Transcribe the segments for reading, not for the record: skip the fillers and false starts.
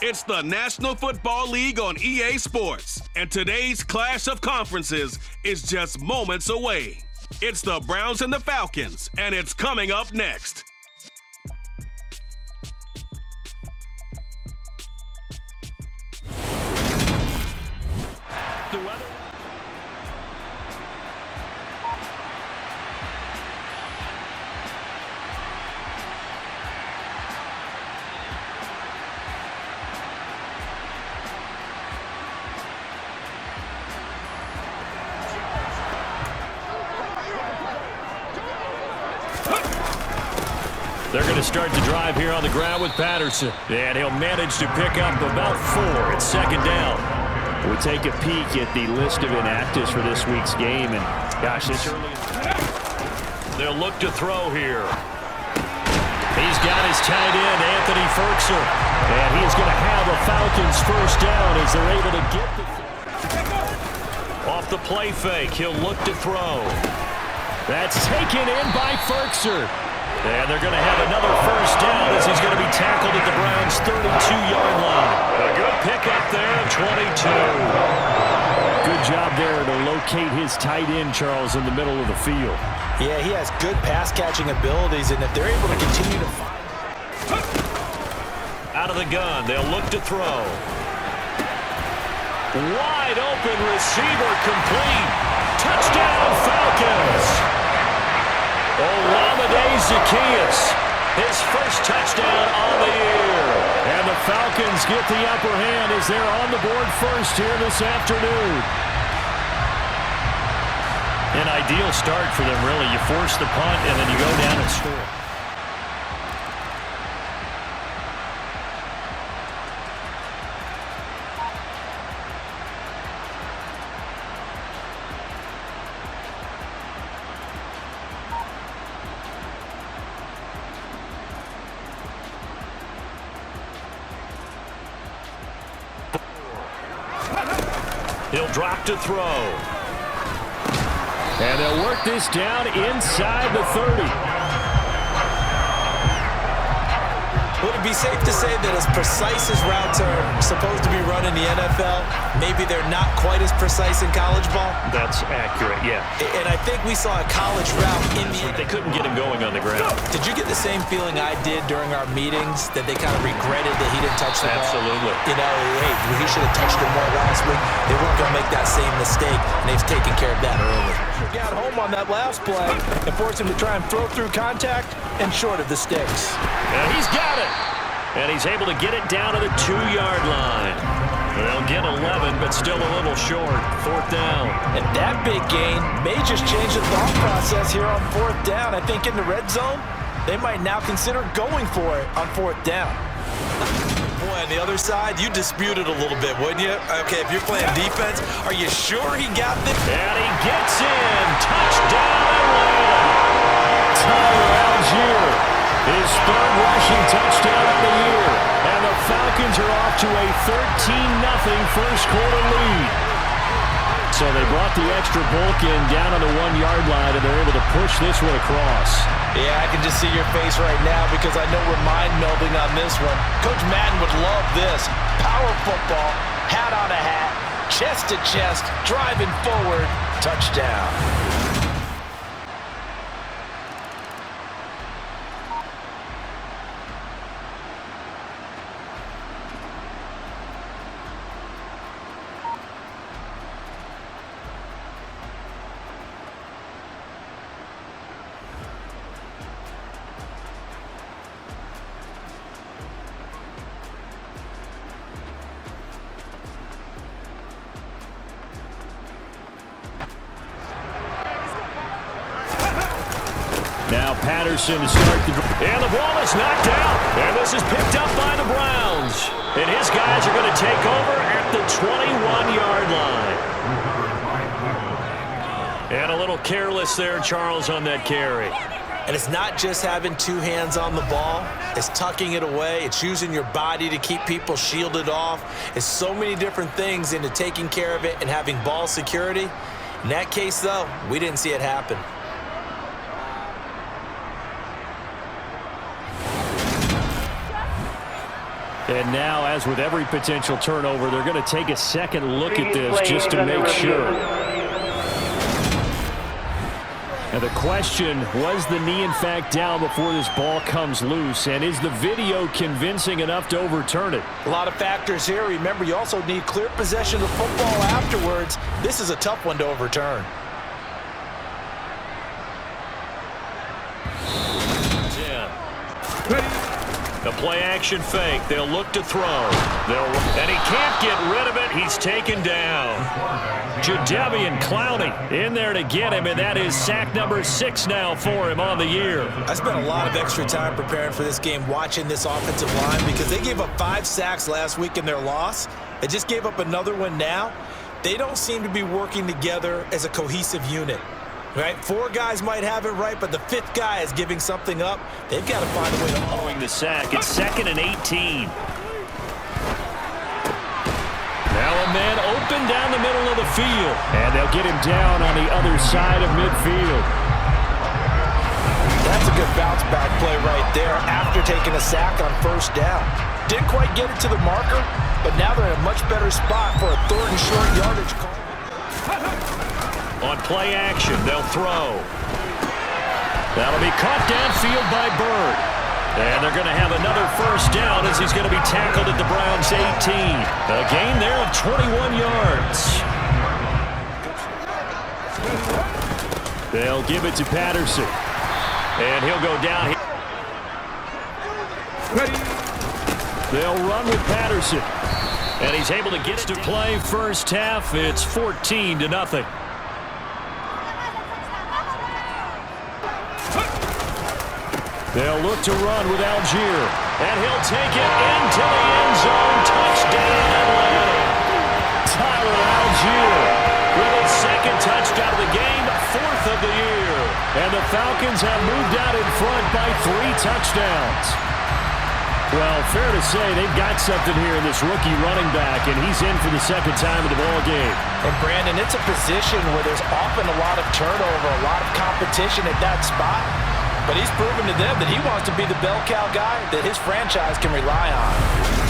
It's the National Football League on EA Sports, and today's clash of conferences is just moments away. It's the Browns and the Falcons, and it's coming up next. The weather. They're going to start the drive here on the ground with Patterson. And he'll manage to pick up about 4. It's second down. We take a peek at the list of inactives for this week's game. And gosh, this early. They'll look to throw here. He's got his tight end, Anthony Ferkser. And he's going to have a Falcons first down as they're able to get the... Off the play fake, he'll look to throw. That's taken in by Ferkser. And they're going to have another first down as he's going to be tackled at the Browns' 32-yard line. A good pickup there at 22. Good job there to locate his tight end, Charles, in the middle of the field. Yeah, he has good pass-catching abilities, and if they're able to continue to find... Out of the gun, they'll look to throw. Wide open receiver complete. Touchdown, Falcons. Olamide Zaccheaus, his first touchdown on the year. And the Falcons get the upper hand as they're on the board first here this afternoon. An ideal start for them, really. You force the punt, and then you go down and score. He'll drop to throw. And they'll work this down inside the 30. Would it be safe to say that as precise as routes are supposed to be run in the NFL, maybe they're not quite as precise in college ball? That's accurate, yeah. And I think we saw a college route in the... They couldn't get him going on the ground. Did you get the same feeling I did during our meetings, that they kind of regretted that he didn't touch the ball? Absolutely. You know, hey, he should have touched it more last week. They weren't going to make that same mistake, and they've taken care of that early. Got home on that last play and forced him to try and throw through contact and short of the sticks. And he's got it. And he's able to get it down to the 2-yard line. They'll get 11, but still a little short. 4th down. And that big gain may just change the thought process here on 4th down. I think in the red zone, they might now consider going for it on 4th down. Boy, on the other side, you dispute it a little bit, wouldn't you? Okay, if you're playing defense, are you sure he got this? And he gets in. Touchdown, Atlanta. Tyler Algier. His 3rd rushing touchdown of the year. And the Falcons are off to a 13-0 first quarter lead. So they brought the extra bulk in down on the 1-yard line, and they're able to push this one across. Yeah, I can just see your face right now because I know we're mind-melding on this one. Coach Madden would love this. Power football, hat on a hat, chest to chest, driving forward, touchdown. Now Patterson to start the drive. And the ball is knocked out. And this is picked up by the Browns. And his guys are going to take over at the 21-yard line. And a little careless there, Charles, on that carry. And it's not just having 2 hands on the ball. It's tucking it away. It's using your body to keep people shielded off. It's so many different things into taking care of it and having ball security. In that case, though, we didn't see it happen. And now, as with every potential turnover, they're going to take a second look at this just to make sure. And the question, was the knee in fact down before this ball comes loose? And is the video convincing enough to overturn it? A lot of factors here. Remember, you also need clear possession of the football afterwards. This is a tough one to overturn. The play-action fake. They'll look to throw. And he can't get rid of it. He's taken down. Jadeveon Clowney in there to get him, and that is sack number 6 now for him on the year. I spent a lot of extra time preparing for this game watching this offensive line because they gave up 5 sacks last week in their loss. They just gave up another one now. They don't seem to be working together as a cohesive unit. Right, 4 guys might have it right, but the 5th guy is giving something up. They've got to find a way to following the sack. It's 2nd and 18. Now a man open down the middle of the field, and they'll get him down on the other side of midfield. That's a good bounce back play right there after taking a sack on 1st down. Didn't quite get it to the marker, but now they're in a much better spot for a 3rd and short yardage call. On play action, they'll throw. That'll be caught downfield by Bird. And they're going to have another 1st down as he's going to be tackled at the Browns' 18. A gain there of 21 yards. They'll give it to Patterson. And he'll go down. They'll run with Patterson. And he's able to get it to play first half. It's 14-0. They'll look to run with Algier. And he'll take it into the end zone. Touchdown, Atlanta. Tyler Algier with his 2nd touchdown of the game, 4th of the year. And the Falcons have moved out in front by 3 touchdowns. Well, fair to say they've got something here in this rookie running back, and he's in for the 2nd time in the ball game. And Brandon, it's a position where there's often a lot of turnover, a lot of competition at that spot. But he's proven to them that he wants to be the bell cow guy that his franchise can rely on.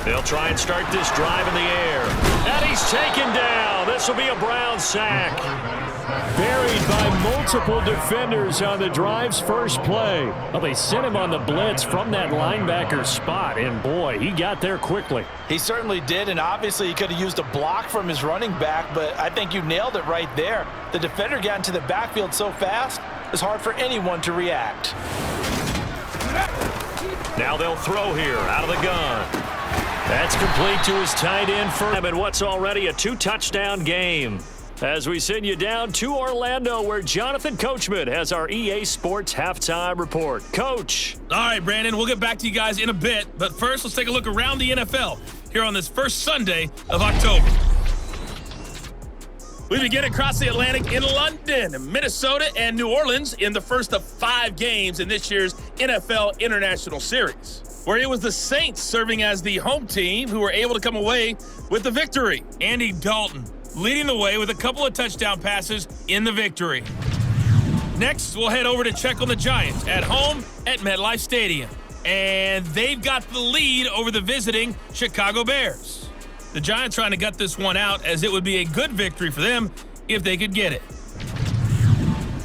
They'll try and start this drive in the air. And he's taken down. This will be a Brown sack. Buried by multiple defenders on the drive's first play. Well, they sent him on the blitz from that linebacker spot, and boy, he got there quickly. He certainly did, and obviously he could have used a block from his running back, but I think you nailed it right there. The defender got into the backfield so fast, it's hard for anyone to react. Now they'll throw here out of the gun. That's complete to his tight end for him, and what's already a 2-touchdown game. As we send you down to Orlando, where Jonathan Coachman has our EA Sports halftime report. Coach. All right, Brandon, we'll get back to you guys in a bit, but first let's take a look around the NFL here on this first Sunday of October. We begin across the Atlantic in London, Minnesota, and New Orleans in the first of 5 games in this year's NFL International Series, where it was the Saints serving as the home team who were able to come away with the victory. Andy Dalton leading the way with a couple of touchdown passes in the victory. Next, we'll head over to check on the Giants at home at MetLife Stadium. And they've got the lead over the visiting Chicago Bears. The Giants trying to gut this one out, as it would be a good victory for them if they could get it.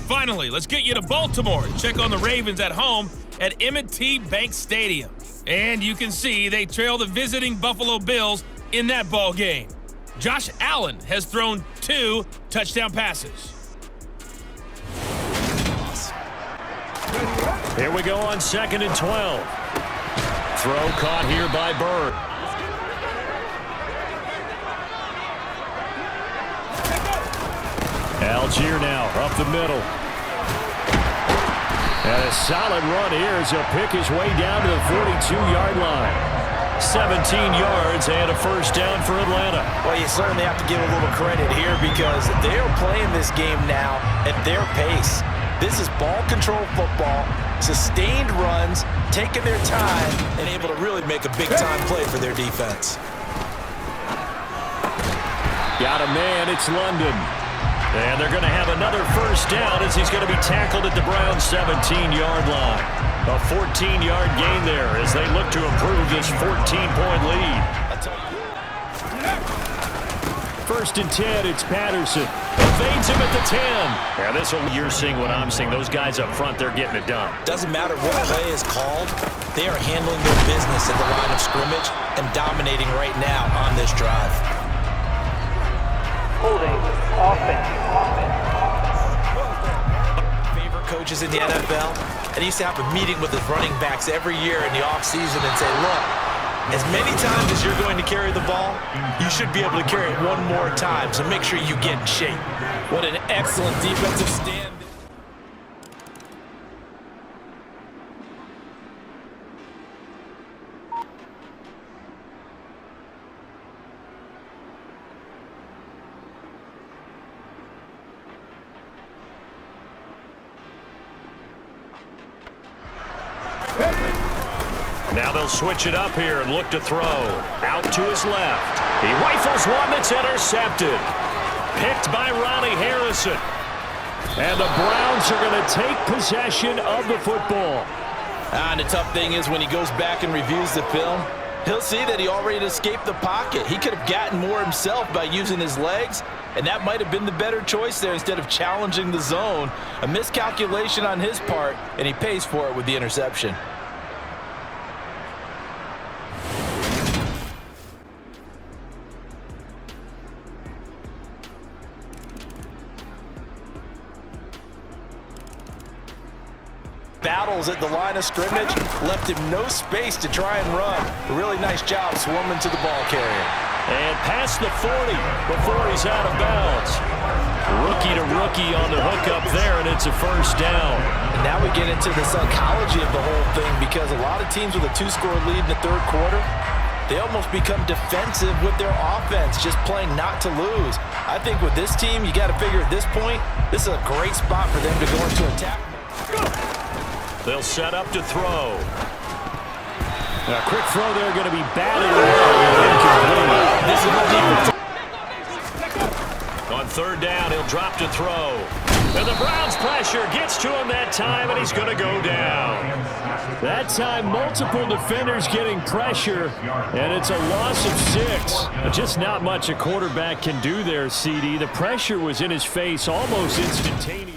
Finally, let's get you to Baltimore and check on the Ravens at home at M&T Bank Stadium. And you can see they trail the visiting Buffalo Bills in that ball game. Josh Allen has thrown 2 touchdown passes. Here we go on 2nd and 12. Throw caught here by Bird. Algier now up the middle. And a solid run here as he'll pick his way down to the 42-yard line. 17 yards and a first down for Atlanta. Well, you certainly have to give a little credit here because they are playing this game now at their pace. This is ball control football, sustained runs, taking their time, and able to really make a big-time play for their defense. Got a man, it's London. And they're going to have another first down as he's going to be tackled at the Browns' 17-yard line. A 14-yard gain there as they look to improve this 14-point lead. First and 10, it's Patterson. Evades him at the 10. Yeah, you're seeing what I'm seeing. Those guys up front, they're getting it done. Doesn't matter what play is called. They are handling their business at the line of scrimmage and dominating right now on this drive. Holding offense. Favorite coaches in the NFL, and he used to have a meeting with his running backs every year in the offseason and say, look, as many times as you're going to carry the ball, you should be able to carry it one more time, so make sure you get in shape. What an excellent defensive stand. Now they'll switch it up here and look to throw. Out to his left. He rifles one that's intercepted. Picked by Ronnie Harrison. And the Browns are going to take possession of the football. And the tough thing is when he goes back and reviews the film, he'll see that he already escaped the pocket. He could have gotten more himself by using his legs, and that might have been the better choice there instead of challenging the zone. A miscalculation on his part, and he pays for it with the interception. Battles at the line of scrimmage, left him no space to try and run. A really nice job swarming to the ball carrier. And past the 40 before he's out of bounds. Rookie to rookie on the hook up there, and it's a first down. And now we get into the psychology of the whole thing because a lot of teams with a 2-score lead in the third quarter, they almost become defensive with their offense, just playing not to lose. I think with this team, you got to figure at this point, this is a great spot for them to go into attack. They'll set up to throw. A quick throw there, going to be batted away. On third down, he'll drop to throw. And the Browns pressure gets to him that time, and he's going to go down. That time, multiple defenders getting pressure, and it's a loss of 6. Just not much a quarterback can do there, CD. The pressure was in his face almost instantaneous.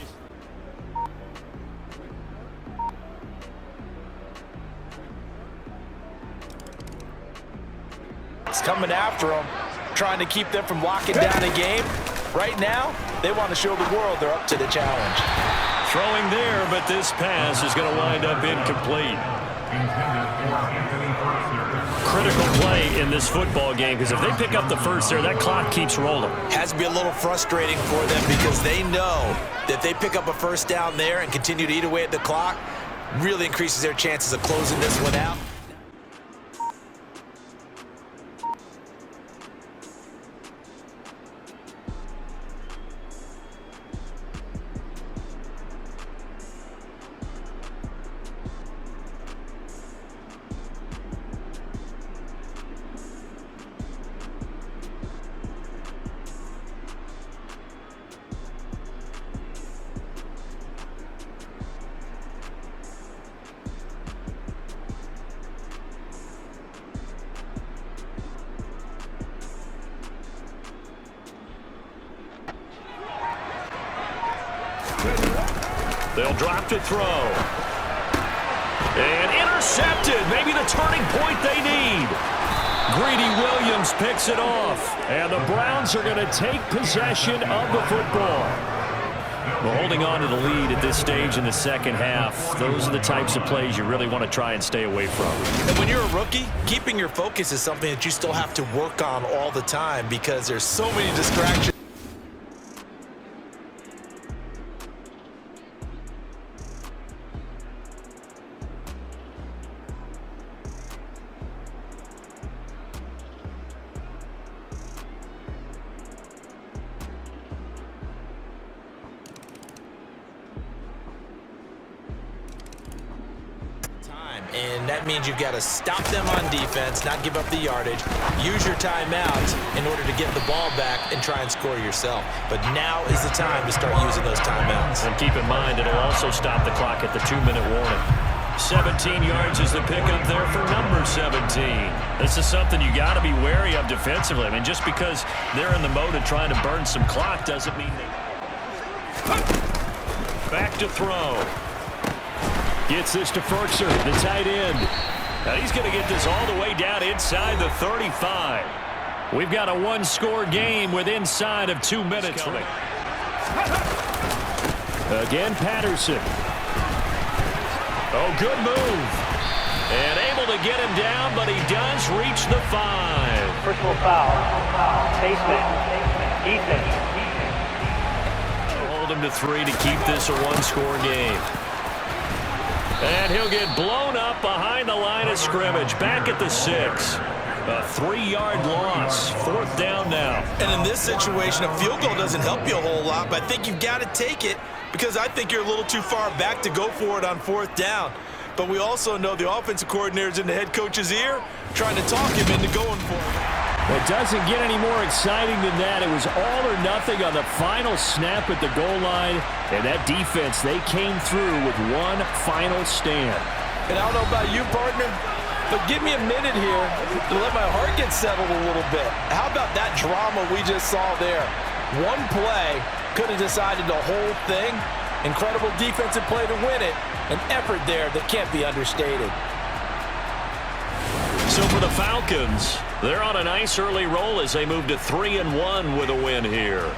Coming after them, trying to keep them from locking down a game. Right now, they want to show the world they're up to the challenge. Throwing there, but this pass is going to wind up incomplete. Critical play in this football game because if they pick up the first there, that clock keeps rolling. Has to be a little frustrating for them because they know that they pick up a first down there and continue to eat away at the clock, really increases their chances of closing this one out. They'll drop to throw. And intercepted. Maybe the turning point they need. Greedy Williams picks it off. And the Browns are going to take possession of the football. Well, holding on to the lead at this stage in the second half, those are the types of plays you really want to try and stay away from. And when you're a rookie, keeping your focus is something that you still have to work on all the time because there's so many distractions. and that means you've got to stop them on defense, not give up the yardage, use your timeouts in order to get the ball back and try and score yourself. But now is the time to start using those timeouts. And keep in mind, it'll also stop the clock at the 2-minute warning. 17 yards is the pickup there for number 17. This is something you got to be wary of defensively. I mean, just because they're in the mode of trying to burn some clock doesn't mean they... Back to throw. Gets this to Ferkser, the tight end. Now he's going to get this all the way down inside the 35. We've got a one-score game with inside of 2 minutes. Again, Patterson. Oh, good move. And able to get him down, but he does reach the 5. Personal foul. Basement. Defense. Hold him to 3 to keep this a one-score game. And he'll get blown up behind the line of scrimmage. Back at the 6. A 3-yard loss. 4th down now. And in this situation, a field goal doesn't help you a whole lot, but I think you've got to take it because I think you're a little too far back to go for it on 4th down. But we also know the offensive coordinator's in the head coach's ear trying to talk him into going for it. It doesn't get any more exciting than that. It was all or nothing on the final snap at the goal line. And that defense, they came through with one final stand. And I don't know about you, partner, but give me a minute here to let my heart get settled a little bit. How about that drama we just saw there? One play could have decided the whole thing. Incredible defensive play to win it. An effort there that can't be understated. So for the Falcons, they're on a nice early roll as they move to 3-1 with a win here.